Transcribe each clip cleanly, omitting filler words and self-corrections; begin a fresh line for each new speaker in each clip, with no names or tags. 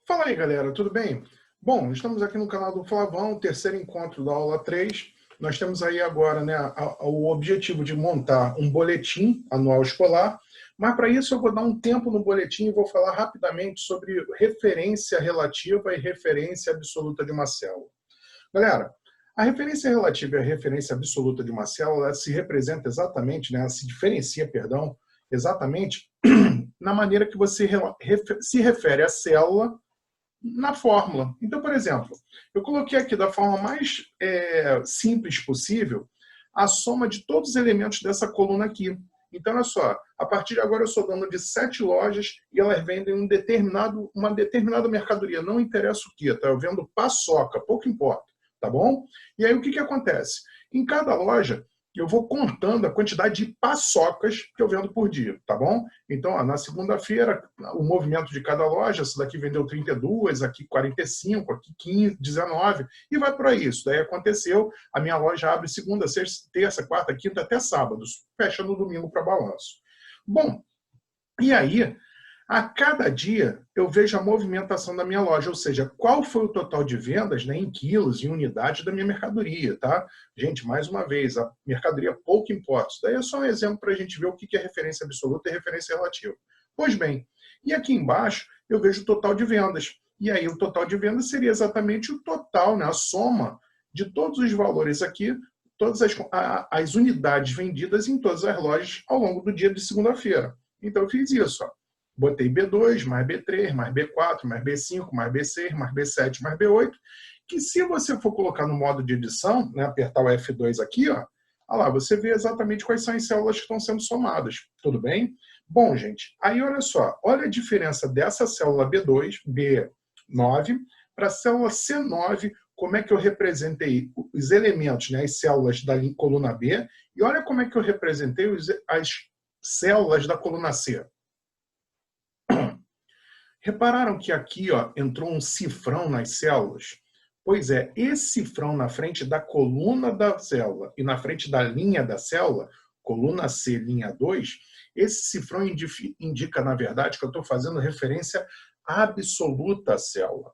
Fala aí, galera, tudo bem? Bom, estamos aqui no canal do Flavão, terceiro encontro da aula 3. Nós temos aí agora, né, o objetivo de montar um boletim anual escolar, mas para isso eu vou dar um tempo no boletim e vou falar rapidamente sobre referência relativa e referência absoluta de uma célula. Galera, a referência relativa e a referência absoluta de uma célula se representa exatamente, né, se diferencia, perdão, exatamente na maneira que você se refere à célula na fórmula. Então, por exemplo, eu coloquei aqui da forma mais simples possível a soma de todos os elementos dessa coluna aqui. Então, olha só, a partir de agora eu sou dono de 7 lojas e elas vendem uma determinada mercadoria, não interessa o que, tá? Eu vendo paçoca, pouco importa, tá bom? E aí o que acontece? Em cada loja, eu vou contando a quantidade de paçocas que eu vendo por dia, tá bom? Então, ó, na segunda-feira, o movimento de cada loja, essa daqui vendeu 32, aqui 45, aqui 15, 19, e vai por aí. Isso daí aconteceu, a minha loja abre segunda, sexta, terça, quarta, quinta, até sábado, fecha no domingo para balanço. Bom, e aí, a cada dia eu vejo a movimentação da minha loja, ou seja, qual foi o total de vendas, né, em quilos, em unidades da minha mercadoria, tá? Gente, mais uma vez, a mercadoria pouco importa. Isso daí é só um exemplo para a gente ver o que é referência absoluta e referência relativa. Pois bem, e aqui embaixo eu vejo o total de vendas. E aí o total de vendas seria exatamente o total, né, a soma de todos os valores aqui, todas as unidades vendidas em todas as lojas ao longo do dia de segunda-feira. Então eu fiz isso, ó. Botei B2, mais B3, mais B4, mais B5, mais B6, mais B7, mais B8, que se você for colocar no modo de edição, né, apertar o F2 aqui, ó, olha lá, você vê exatamente quais são as células que estão sendo somadas. Tudo bem? Bom, gente, aí olha só, olha a diferença dessa célula B2, B9, para a célula C9, como é que eu representei os elementos, né, as células da coluna B, e olha como é que eu representei as células da coluna C. Repararam que aqui, ó, entrou um cifrão nas células? Pois é, esse cifrão na frente da coluna da célula e na frente da linha da célula, coluna C, linha 2, esse cifrão indica, na verdade, que eu estou fazendo referência absoluta à célula.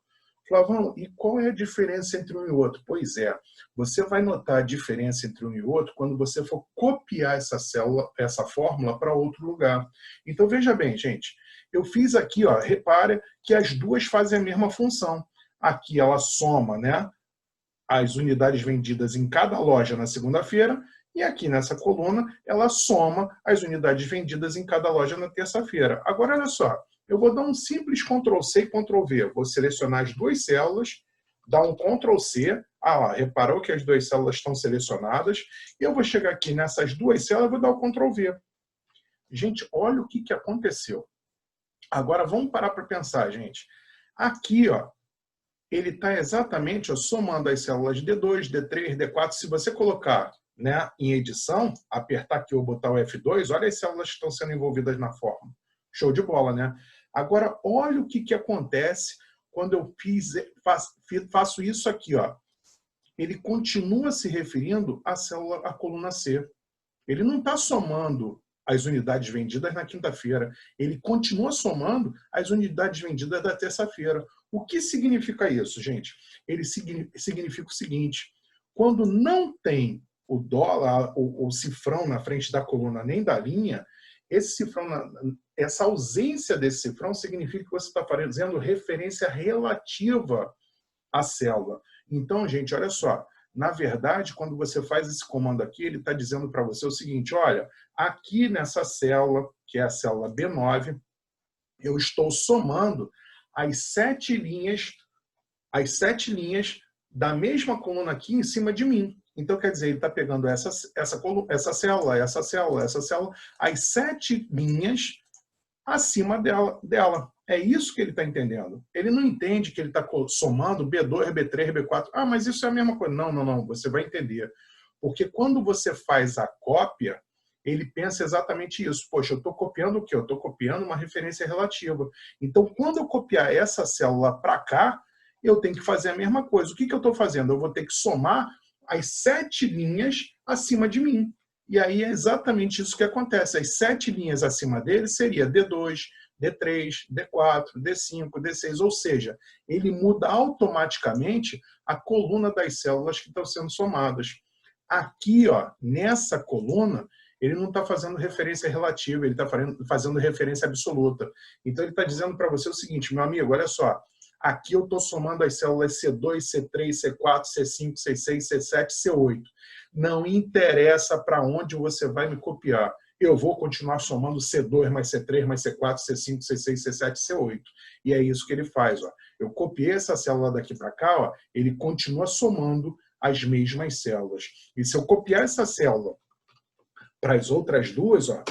Flavão, e qual é a diferença entre um e outro? Pois é, você vai notar a diferença entre um e outro quando você for copiar essa fórmula para outro lugar. Então, veja bem, gente, eu fiz aqui, ó, repara que as duas fazem a mesma função. Aqui ela soma, né, as unidades vendidas em cada loja na segunda-feira, e aqui nessa coluna ela soma as unidades vendidas em cada loja na terça-feira. Agora, olha só, eu vou dar um simples Ctrl+C e Ctrl+V. Vou selecionar as duas células, dar um Ctrl+C. Ah, lá, reparou que as duas células estão selecionadas. E eu vou chegar aqui nessas duas células e vou dar o Ctrl+V. Gente, olha o que aconteceu. Agora, vamos parar para pensar, gente. Aqui, ó, ele está exatamente, ó, somando as células D2, D3, D4. Se você colocar, né, em edição, apertar aqui ou botar o F2, olha as células que estão sendo envolvidas na forma. Show de bola, né? Agora, olha o que acontece quando eu faço isso aqui, ó. Ele continua se referindo à célula, à coluna C. Ele não está somando as unidades vendidas na quinta-feira. Ele continua somando as unidades vendidas da terça-feira. O que significa isso, gente? Ele significa o seguinte: quando não tem o dólar, o cifrão na frente da coluna nem da linha, esse cifrão, essa ausência desse cifrão significa que você está fazendo referência relativa à célula. Então, gente, olha só. Na verdade, quando você faz esse comando aqui, ele está dizendo para você o seguinte: olha, aqui nessa célula, que é a célula B9, eu estou somando as 7 linhas da mesma coluna aqui em cima de mim. Então, quer dizer, ele está pegando essa célula, essa célula, essa célula, as 7 linhas acima dela. É isso que ele está entendendo. Ele não entende que ele está somando B2, B3, B4. Ah, mas isso é a mesma coisa. Não, não, não. Você vai entender. Porque quando você faz a cópia, ele pensa exatamente isso. Poxa, eu estou copiando o quê? Eu estou copiando uma referência relativa. Então, quando eu copiar essa célula para cá, eu tenho que fazer a mesma coisa. O que eu estou fazendo? Eu vou ter que somar as 7 linhas acima de mim. E aí é exatamente isso que acontece. As 7 linhas acima dele seria D2, D3, D4, D5, D6, ou seja, ele muda automaticamente a coluna das células que estão sendo somadas. Aqui, ó, nessa coluna, ele não está fazendo referência relativa, ele está fazendo referência absoluta. Então, ele está dizendo para você o seguinte, meu amigo, olha só, aqui eu estou somando as células C2, C3, C4, C5, C6, C7, C8. Não interessa para onde você vai me copiar. Eu vou continuar somando C2 mais C3 mais C4, C5, C6, C7, C8. E é isso que ele faz. Ó. Eu copiei essa célula daqui para cá, ó, ele continua somando as mesmas células. E se eu copiar essa célula para as outras duas, ó,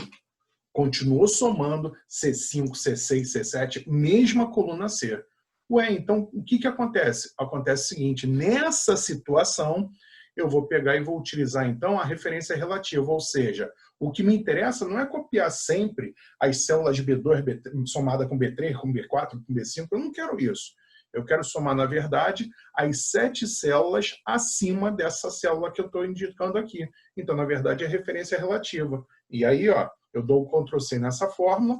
continuou somando C5, C6, C7, mesma coluna C. Ué, então o que acontece? Acontece o seguinte, nessa situação, eu vou pegar e vou utilizar então a referência relativa, ou seja, o que me interessa não é copiar sempre as células B2 somada com B3, com B4, com B5, eu não quero isso. Eu quero somar, na verdade, as 7 células acima dessa célula que eu estou indicando aqui. Então, na verdade, é referência relativa. E aí, ó, eu dou o Ctrl+C nessa fórmula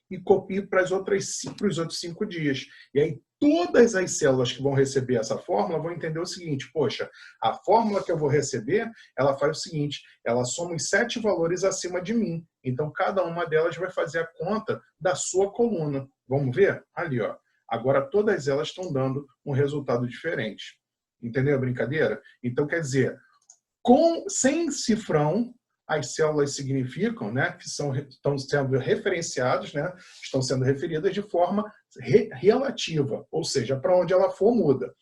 e copio para os outros 5 dias. E aí, todas as células que vão receber essa fórmula vão entender o seguinte, poxa, a fórmula que eu vou receber, ela faz o seguinte, ela soma os 7 valores acima de mim. Então, cada uma delas vai fazer a conta da sua coluna. Vamos ver? Ali, ó. Agora, todas elas estão dando um resultado diferente. Entendeu a brincadeira? Então, quer dizer, sem cifrão, as células significam, né, que estão sendo referenciadas, né, estão sendo referidas de forma relativa, ou seja, para onde ela for muda.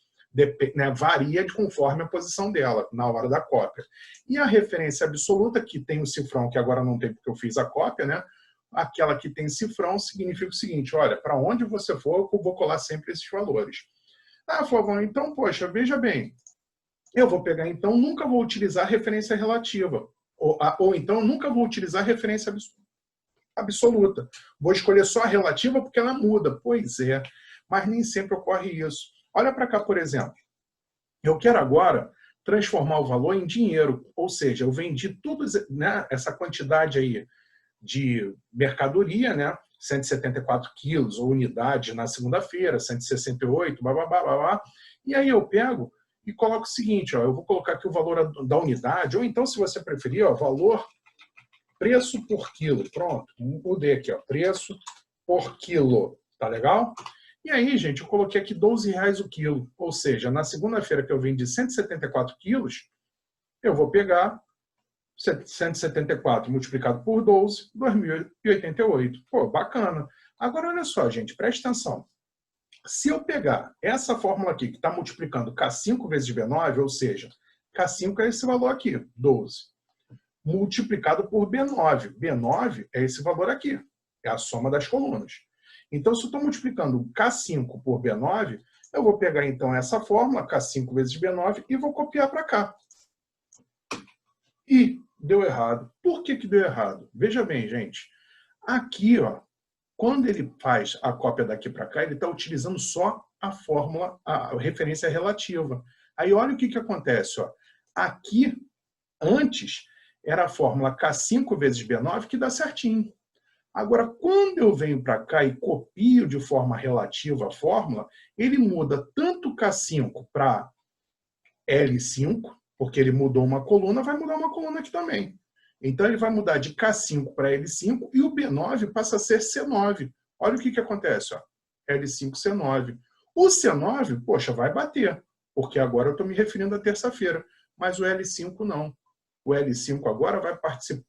Varia conforme a posição dela na hora da cópia. E a referência absoluta, que tem o cifrão, que agora não tem porque eu fiz a cópia, né, aquela que tem cifrão significa o seguinte, olha, para onde você for, eu vou colar sempre esses valores. Ah, Flavão, então, poxa, veja bem, eu vou pegar, então, nunca vou utilizar referência relativa, ou então, nunca vou utilizar referência absoluta. Vou escolher só a relativa porque ela muda. Pois é, mas nem sempre ocorre isso. Olha para cá, por exemplo. Eu quero agora transformar o valor em dinheiro, ou seja, eu vendi tudo, né, essa quantidade aí de mercadoria, né? 174 quilos ou unidade na segunda-feira, 168, blá, blá, blá, blá, blá. E aí eu pego e coloco o seguinte, ó, eu vou colocar aqui o valor da unidade, ou então, se você preferir, ó, valor, preço por quilo. Pronto, mudei aqui, ó, preço por quilo. Tá legal? E aí, gente, eu coloquei aqui R$12 o quilo. Ou seja, na segunda-feira que eu vendi 174 quilos, eu vou pegar 174 multiplicado por 12, 2.088. Pô, bacana. Agora, olha só, gente, presta atenção. Se eu pegar essa fórmula aqui, que está multiplicando K5 vezes B9, ou seja, K5 é esse valor aqui, 12, multiplicado por B9. B9 é esse valor aqui, é a soma das colunas. Então, se eu estou multiplicando K5 por B9, eu vou pegar, então, essa fórmula, K5 vezes B9, e vou copiar para cá. E deu errado. Por que deu errado? Veja bem, gente. Aqui, ó, quando ele faz a cópia daqui para cá, ele está utilizando só a fórmula, a referência relativa. Aí olha o que acontece. Ó. Aqui, antes, era a fórmula K5 vezes B9 que dá certinho. Agora, quando eu venho para cá e copio de forma relativa a fórmula, ele muda tanto K5 para L5, porque ele mudou uma coluna, vai mudar uma coluna aqui também. Então, ele vai mudar de K5 para L5 e o B9 passa a ser C9. Olha o que acontece. Ó. L5, C9. O C9, poxa, vai bater, porque agora eu estou me referindo à terça-feira. Mas o L5 não. O L5 agora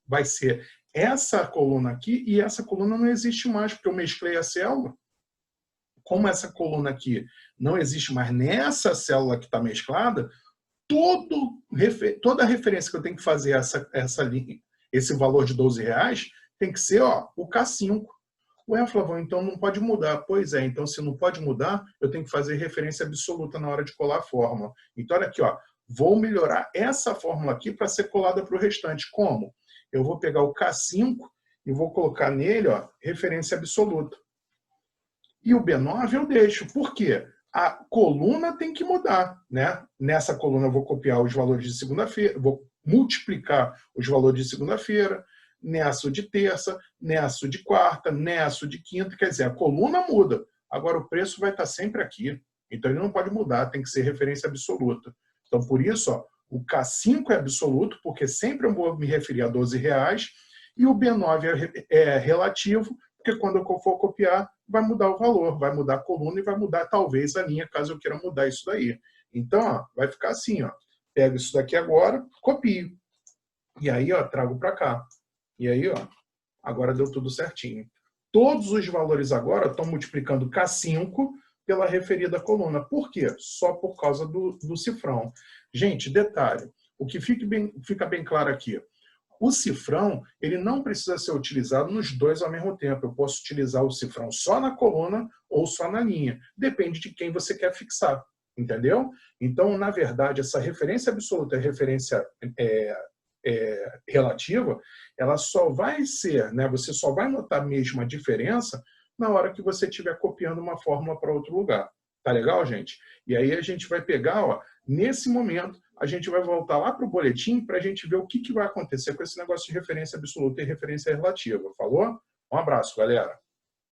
vai ser essa coluna aqui e essa coluna não existe mais, porque eu mesclei a célula. Como essa coluna aqui não existe mais nessa célula que está mesclada, toda a referência que eu tenho que fazer esse valor de R$12 tem que ser ó, o K5. Ué, Flavão, então não pode mudar. Pois é, então se não pode mudar, eu tenho que fazer referência absoluta na hora de colar a fórmula. Então olha aqui, ó, vou melhorar essa fórmula aqui para ser colada para o restante. Como? Eu vou pegar o K5 e vou colocar nele ó, referência absoluta. E o B9 eu deixo. Por quê? A coluna tem que mudar, né? Nessa coluna eu vou copiar os valores de segunda-feira, vou multiplicar os valores de segunda-feira. nessa o de terça, nessa o de quarta, nessa o de quinta, quer dizer, a coluna muda. Agora o preço vai estar sempre aqui. Então ele não pode mudar, tem que ser referência absoluta. Então por isso, ó, o K5 é absoluto, porque sempre eu vou me referir a R$12, e o B9 é relativo, porque quando eu for copiar, vai mudar o valor, vai mudar a coluna e vai mudar talvez a linha, caso eu queira mudar isso daí. Então, ó, vai ficar assim, ó. Pego isso daqui agora, copio. E aí, ó, trago para cá. E aí, ó, agora deu tudo certinho. Todos os valores agora estão multiplicando K5 pela referida coluna. Por quê? Só por causa do cifrão. Gente, detalhe, o que fica bem claro aqui, o cifrão, ele não precisa ser utilizado nos dois ao mesmo tempo. Eu posso utilizar o cifrão só na coluna ou só na linha. Depende de quem você quer fixar, entendeu? Então, na verdade, essa referência absoluta e referência relativa, ela só vai ser, né, você só vai notar mesmo a diferença na hora que você estiver copiando uma fórmula para outro lugar. Tá legal, gente? E aí a gente vai pegar, ó, nesse momento, a gente vai voltar lá para o boletim para a gente ver o que vai acontecer com esse negócio de referência absoluta e referência relativa. Falou? Um abraço, galera.